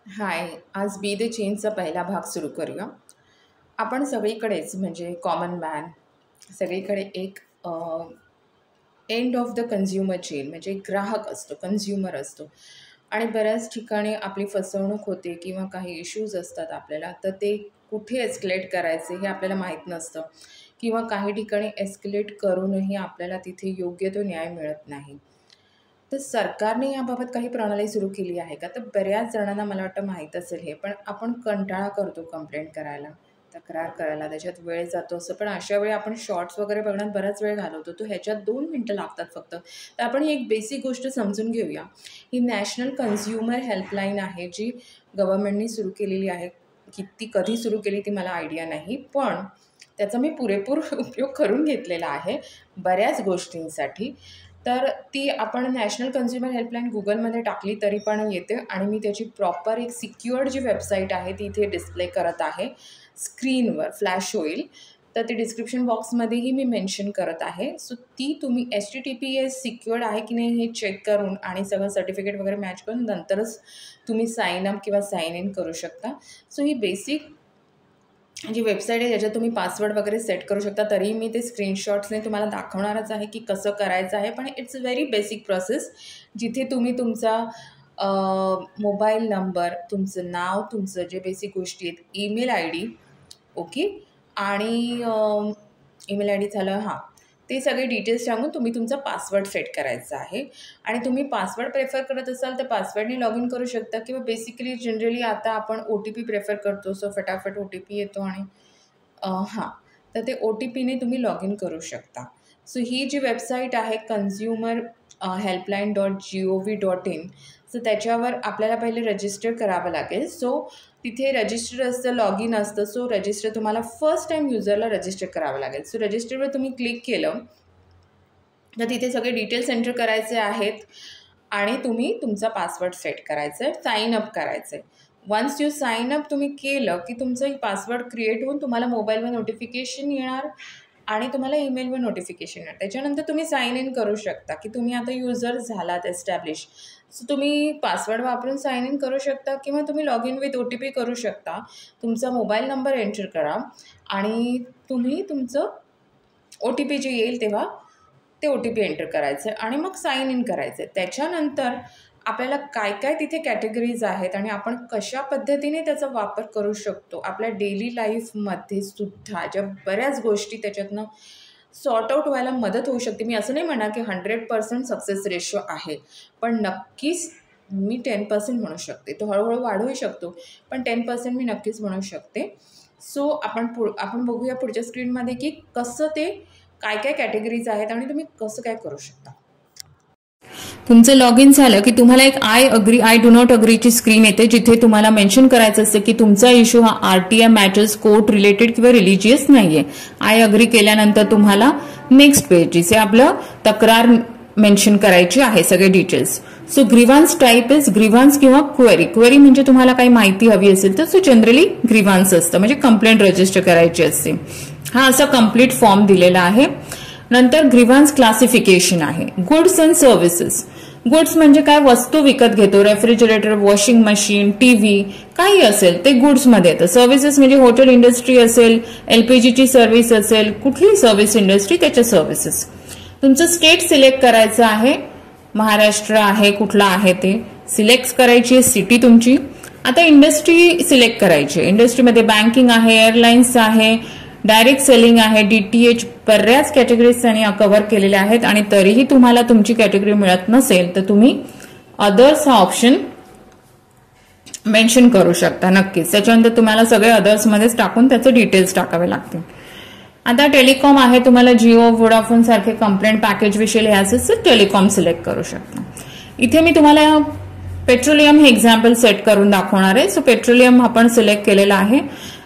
हाय, आज be the चेनचा पहिला भाग सुरू करूया. आपण सगळीकडेच म्हणजे कॉमन मॅन सगळीकडे एक end of the consumer chain म्हणजे ग्राहक असतो, कन्झ्युमर असतो आणि बऱ्याच ठिकाणी आपली फसवणूक होते किंवा काही इश्यूज असतात आपल्याला, तर ते कुठे एस्केलेट करायचे हे आपल्याला माहीत नसतं किंवा काही ठिकाणी एस्केलेट करूनही आपल्याला तिथे योग्य तो न्याय मिळत नाही. तर सरकारने याबाबत काही प्रणाली सुरू केली आहे का? तर बऱ्याच जणांना मला वाटतं माहीत असेल हे, पण आपण कंटाळा करतो कंप्लेंट करायला, तक्रार करायला, त्याच्यात वेळ जातो असं. पण अशा वेळी आपण शॉर्ट्स वगैरे बघण्यात बराच वेळ घालवतो. तो ह्याच्यात 2 मिनटं लागतात फक्त. तर आपण ही एक बेसिक गोष्ट समजून घेऊया. ही नॅशनल कन्झ्युमर हेल्पलाईन आहे, जी गव्हर्नमेंटनी सुरू केलेली आहे. ती कधी सुरू केली ती मला आयडिया नाही, पण त्याचा मी पुरेपूर उपयोग करून घेतलेला आहे बऱ्याच गोष्टींसाठी. तर ती आपण नॅशनल कन्झ्युमर हेल्पलाईन गुगलमध्ये टाकली तरी पण येते आणि मी त्याची प्रॉपर एक सिक्युअर्ड जी वेबसाईट आहे ती इथे डिस्प्ले करत आहे. स्क्रीनवर फ्लॅश होईल, तर ते डिस्क्रिप्शन बॉक्समध्येही मी मेन्शन करत आहे. सो ती तुम्ही HTTPS सिक्युअर्ड आहे की नाही हे चेक करून आणि सगळं सर्टिफिकेट वगैरे मॅच करून नंतरच तुम्ही साइन अप किंवा साइन इन करू शकता. सो ही बेसिक जी वेबसाईट आहे ज्याच्यात तुम्ही पासवर्ड वगैरे सेट करू शकता. तरीही मी ते स्क्रीनशॉट्सने तुम्हाला दाखवणारच आहे की कसं करायचं आहे, पण it's a very basic process, जिथे तुम्ही तुमचा मोबाईल नंबर, तुमचं नाव, तुमचं जे बेसिक गोष्टी आहेत, ईमेल आय डी, ओके, आणि ईमेल आय डी झालं, हां, ते सगळे डिटेल्स सांगून तुम्ही तुमचा पासवर्ड सेट करायचा आहे. आणि तुम्ही पासवर्ड प्रेफर करत असाल तर पासवर्डने लॉग इन करू शकता किंवा बेसिकली जनरली आता आपण OTP प्रेफर करतो. सो फटाफट OTP येतो आणि हां, तर ते OTPने तुम्ही लॉग इन करू शकता. सो ही जी वेबसाईट आहे कन्झ्युमर helpline.gov.in, सो त्याच्यावर आपल्याला पहिले रजिस्टर करावं लागेल. सो तिथे रजिस्टर असतं, लॉग इन असतं. सो रजिस्टर तुम्हाला फर्स्ट टाईम युजरला रजिस्टर करावं लागेल. सो रजिस्टरवर तुम्ही क्लिक केलं तर तिथे सगळे डिटेल्स एंटर करायचे आहेत आणि तुम्ही तुमचा पासवर्ड सेट करायचा आहे, साइन अप करायचं आहे. वन्स यू साइन अप तुम्ही केलं की तुमचं पासवर्ड क्रिएट होऊन तुम्हाला मोबाईलवर नोटिफिकेशन येणार आणि तुम्हाला ईमेलवर नोटिफिकेशन येणार. त्याच्यानंतर तुम्ही साइन इन करू शकता की तुम्ही आता युजर झालात एस्टॅब्लिश. सो तुम्ही पासवर्ड वापरून साइन इन करू शकता किंवा तुम्ही लॉग इन विथ OTP करू शकता. तुमचा मोबाईल नंबर एंटर करा आणि तुम्ही तुमचं OTP जे येईल तेव्हा ते OTP एंटर करायचं आहे आणि मग साइन इन करायचं आहे. त्याच्यानंतर आपल्याला काय काय तिथे कॅटेगरीज आहेत आणि आपण कशा पद्धतीने त्याचा वापर करू शकतो आपल्या डेली लाईफमध्ये सुद्धा, ज्या बऱ्याच गोष्टी त्याच्यातनं सॉर्ट आऊट व्हायला मदत होऊ शकते. मी असं नाही म्हणणार की 100% सक्सेस रेशो आहे, पण नक्कीच मी 10% म्हणू शकते. तो हळूहळू वाढूही शकतो, पण 10% मी नक्कीच म्हणू शकते. सो आपण बघूया पुढच्या स्क्रीनमध्ये की कसं ते काय काय कॅटेगरीज आहेत आणि तुम्ही कसं काय करू शकता. तुमचं लॉग इन झालं की तुम्हाला एक I agree, I do not अग्रीची स्क्रीन येते, जिथे तुम्हाला मेन्शन करायचं असतं की तुमचा इश्यू हा RTI मॅटर्स कोर्ट रिलेटेड किंवा रिलिजियस नाहीये. आय अग्री केल्यानंतर तुम्हाला नेक्स्ट पेज जिथे आपलं तक्रार मेन्शन करायची आहे, सगळे डिटेल्स. सो ग्रीवान्स टाईप इज ग्रीवान्स किंवा क्वेरी. क्वेरी म्हणजे तुम्हाला काही माहिती हवी असेल तर सो जनरली ग्रीवान्स असतं, म्हणजे कंप्लेंट रजिस्टर करायची असते. हा असा कंप्लीट फॉर्म दिलेला आहे. नंतर ग्रीवान्स क्लासिफिकेशन आहे. Goods and services. गुड्स म्हणजे काय, वस्तू विकत घेतो, रेफ्रिजरेटर, वॉशिंग मशीन, TV, काही असेल ते गुड्समध्ये येतं. सर्व्हिसेस म्हणजे हॉटेल इंडस्ट्री असेल, LPGची सर्व्हिस असेल, कुठलीही सर्व्हिस इंडस्ट्री, त्याच्या सर्व्हिसेस. तुमचं स्टेट सिलेक्ट करायचं आहे, महाराष्ट्र आहे, कुठला आहे ते सिलेक्ट करायची आहे, सिटी तुमची. आता इंडस्ट्री सिलेक्ट करायची. इंडस्ट्रीमध्ये बँकिंग आहे, एअरलाइन्स आहे, डायरेक्ट सेलिंग आहे, DTH, बऱ्याच कॅटेगरीज त्यांनी कव्हर केलेल्या आहेत. आणि तरीही तुम्हाला तुमची कॅटेगरी मिळत नसेल तर तुम्ही अदर्स हा ऑप्शन मेन्शन करू शकता नक्कीच. त्याच्यानंतर तुम्हाला सगळे अदर्समध्येच टाकून त्याचे डिटेल्स टाकावे लागतील. आता टेलिकॉम आहे, तुम्हाला जिओ, वोडाफोन सारखे कंप्लेंट पॅकेज विषयी लिहायचं तर टेलिकॉम सिलेक्ट करू शकता. इथे मी तुम्हाला पेट्रोलियम हे एक्झाम्पल सेट करून दाखवणार आहे. सो पेट्रोलियम आपण सिलेक्ट केलेला आहे.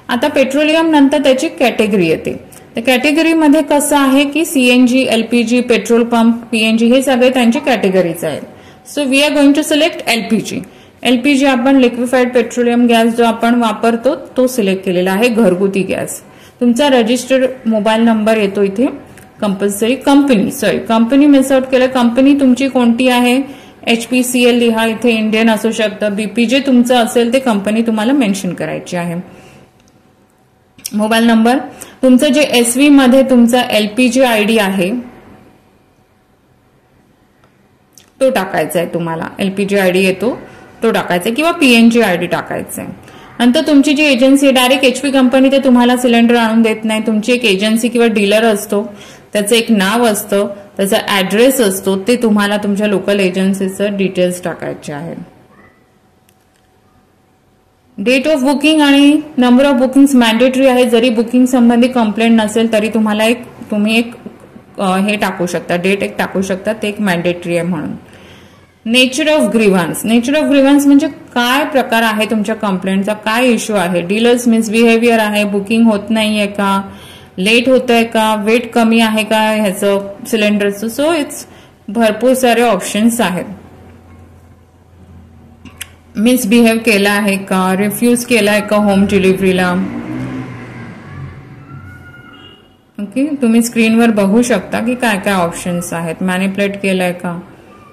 आता पेट्रोलियम नंतर त्याची कॅटेगरी येते. त्या कॅटेगरीमध्ये कसं आहे की CNG, LPG, petrol pump, PNG हे सगळे त्यांची कॅटेगरीज आहेत. So we are going to select LPG. LPG आपण लिक्विफाईड पेट्रोलियम गॅस जो आपण वापरतो तो सिलेक्ट केलेला आहे, घरगुती गॅस. तुमचा रजिस्टर्ड मोबाईल नंबर येतो इथे. कंपल्सरी कंपनी मिस आउट केलं. कंपनी तुमची कोणती आहे, HPCL लिहा, इथे इंडियन असू शकतं, BP जे तुमचं असेल ते कंपनी तुम्हाला मेन्शन करायची आहे. मोबाईल नंबर, तुमचं जे SV मध्ये तुमचा LPG ID आहे तो टाकायचा आहे तुम्हाला. LPG ID येतो तो टाकायचा आहे किंवा PNG ID टाकायचा आहे. नंतर तुमची जी एजन्सी डायरेक्ट HP कंपनी ते तुम्हाला सिलेंडर आणून देत नाही. तुमची एक एजन्सी किंवा डीलर असतो, त्याचं एक नाव असतं, त्याचा ऍड्रेस असतो, ते तुम्हाला तुमच्या लोकल एजन्सीचं डिटेल्स टाकायचे आहेत. डेट ऑफ बुकिंग आणि नंबर ऑफ बुकिंग मॅन्डेटरी आहे. जरी बुकिंग संबंधी कंप्लेंट नसेल तरी तुम्हाला तुम्ही एक हे टाकू शकता, डेट एक टाकू शकता, ते एक मॅन्डेटरी आहे म्हणून. Nature of grievance, nature of grievance म्हणजे काय प्रकार आहे तुमच्या कंप्लेंटचा, काय इश्यू आहे. डीलर्स मिसबिहेवियर आहे, बुकिंग होत नाहीये का, लेट होत आहे का, वेट कमी आहे का ह्याचं सिलेंडरचं. सो इट्स भरपूर सारे ऑप्शन्स आहेत. मिसबिहेव केला आहे का, रिफ्यूज केला आहे का होम डिलिव्हरीला. ओके, तुम्ही स्क्रीनवर बघू शकता की काय काय ऑप्शन्स आहेत. मॅनिपुलेट केलाय का,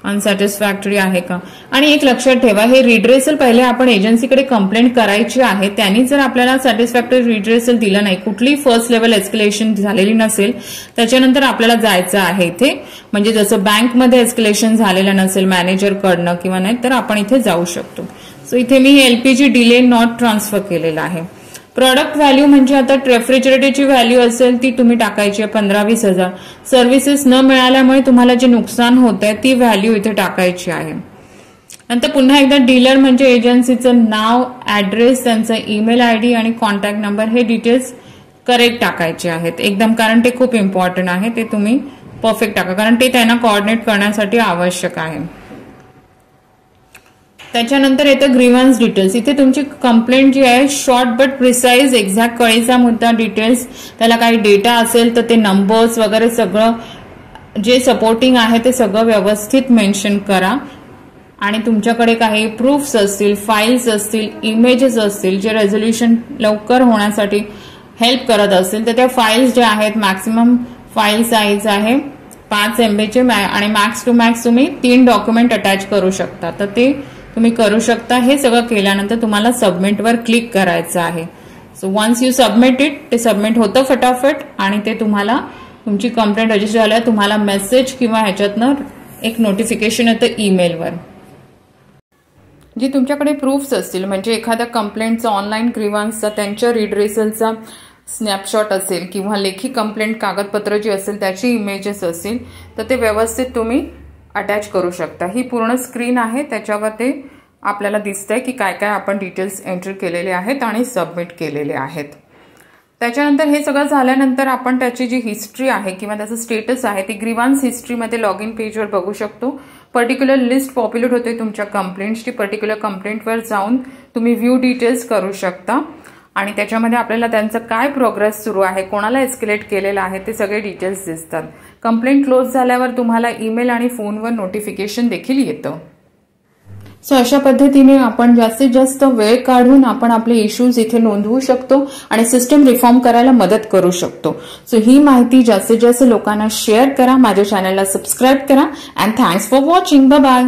अनसॅटिस्फॅक्टरी आहे का. आणि एक लक्षात ठेवा, हे रिड्रेसल पहिले आपण एजन्सीकडे कंप्लेंट करायची आहे. त्यांनी जर आपल्याला सॅटिस्फॅक्टरी रिड्रेसल दिलं नाही, कुठलीही फर्स्ट लेवल एस्केलेशन झालेली नसेल, त्याच्यानंतर आपल्याला जायचं आहे इथे. म्हणजे जसं बँकमध्ये एस्केलेशन झालेलं नसेल मॅनेजरकडनं किंवा नाही, तर आपण इथे जाऊ शकतो. सो इथे मी LPG डिले नॉट ट्रान्सफर केलेला आहे. प्रॉडक्ट व्हॅल्यू म्हणजे आता रेफ्रिजरेटरची व्हॅल्यू असेल ती तुम्ही टाकायची आहे 15-20 हजार. सर्व्हिसेस न मिळाल्यामुळे तुम्हाला जे नुकसान होत आहे ती व्हॅल्यू इथे टाकायची आहे. नंतर पुन्हा एकदा डीलर म्हणजे एजन्सीचं नाव, ऍड्रेस, त्यांचा ईमेल ID आणि कॉन्टॅक्ट नंबर, हे डिटेल्स करेक्ट टाकायचे आहेत एकदम, कारण ते खूप इम्पॉर्टंट आहे. ते तुम्ही परफेक्ट टाका, कारण ते त्यांना कोऑर्डिनेट करण्यासाठी आवश्यक आहे. त्याच्यानंतर येतं ग्रीव्हन्स डिटेल्स. इथे तुमची कंप्लेंट जी आहे शॉर्ट बट प्रिसाइज, एक्झॅक्ट कळीचा मुद्दा डिटेल्स, त्याला काही डेटा असेल तर ते नंबर्स वगैरे सगळं जे सपोर्टिंग आहे ते सगळं व्यवस्थित मेन्शन करा. आणि तुमच्याकडे काही प्रूफ्स असतील, फाईल्स असतील, इमेजेस असतील जे रेझोल्युशन लवकर होण्यासाठी हेल्प करत असतील, तर त्या फाईल्स ज्या आहेत, मॅक्सिमम फाईल साईज आहे 5 MB आणि मॅक्स टू मॅक्स तुम्ही 3 डॉक्युमेंट अटॅच करू शकता, तर ते तुम्ही करू शकता. हे सगळं केल्यानंतर तुम्हाला सबमिटवर क्लिक करायचं आहे. So once you submit it, ते सबमिट होतं फटाफट आणि ते तुम्हाला तुमची कंप्लेंट रजिस्टर झाल्यावर तुम्हाला मेसेज किंवा ह्याच्यातनं एक नोटिफिकेशन येतं ईमेलवर. जे तुमच्याकडे प्रूफ्स असतील, म्हणजे एखाद्या कंप्लेंटचा, ऑनलाईन ग्रीव्हन्सचा, त्यांच्या रिड्रेसलचा स्नॅपशॉट असेल किंवा लेखी कंप्लेंट कागदपत्र जी असेल त्याची इमेजेस असतील, तर ते व्यवस्थित तुम्ही अटॅच करू शकता. ही पूर्ण स्क्रीन आहे, त्याच्यावर ते आपल्याला दिसतंय की काय काय आपण डिटेल्स एंटर केलेले आहेत आणि सबमिट केलेले आहेत. त्याच्यानंतर हे सगळं झाल्यानंतर आपण त्याची जी हिस्ट्री आहे किंवा त्याचं स्टेटस आहे ती ग्रीव्हन्स हिस्ट्रीमध्ये लॉग इन पेजवर बघू शकतो. पर्टिक्युलर लिस्ट पॉप्युलेट होते तुमच्या कंप्लेंट्सची. पर्टिक्युलर कंप्लेंटवर जाऊन तुम्ही व्ह्यू डिटेल्स करू शकता आणि त्याच्यामध्ये आपल्याला त्यांचं काय प्रोग्रेस सुरू आहे, कोणाला एस्केलेट केलेलं आहे, ते सगळे डिटेल्स दिसतात. कंप्लेंट क्लोज झाल्यावर तुम्हाला ईमेल आणि फोनवर नोटिफिकेशन देखील येतं. सो अशा पद्धतीने आपण जास्तीत जास्त वेळ काढून आपण आपले इश्यूज इथे नोंदवू शकतो आणि सिस्टम रिफॉर्म करायला मदत करू शकतो. सो ही माहिती जास्तीत जास्त लोकांना शेअर करा, माझ्या चॅनलला सबस्क्राईब करा and thanks for watching. Bye bye.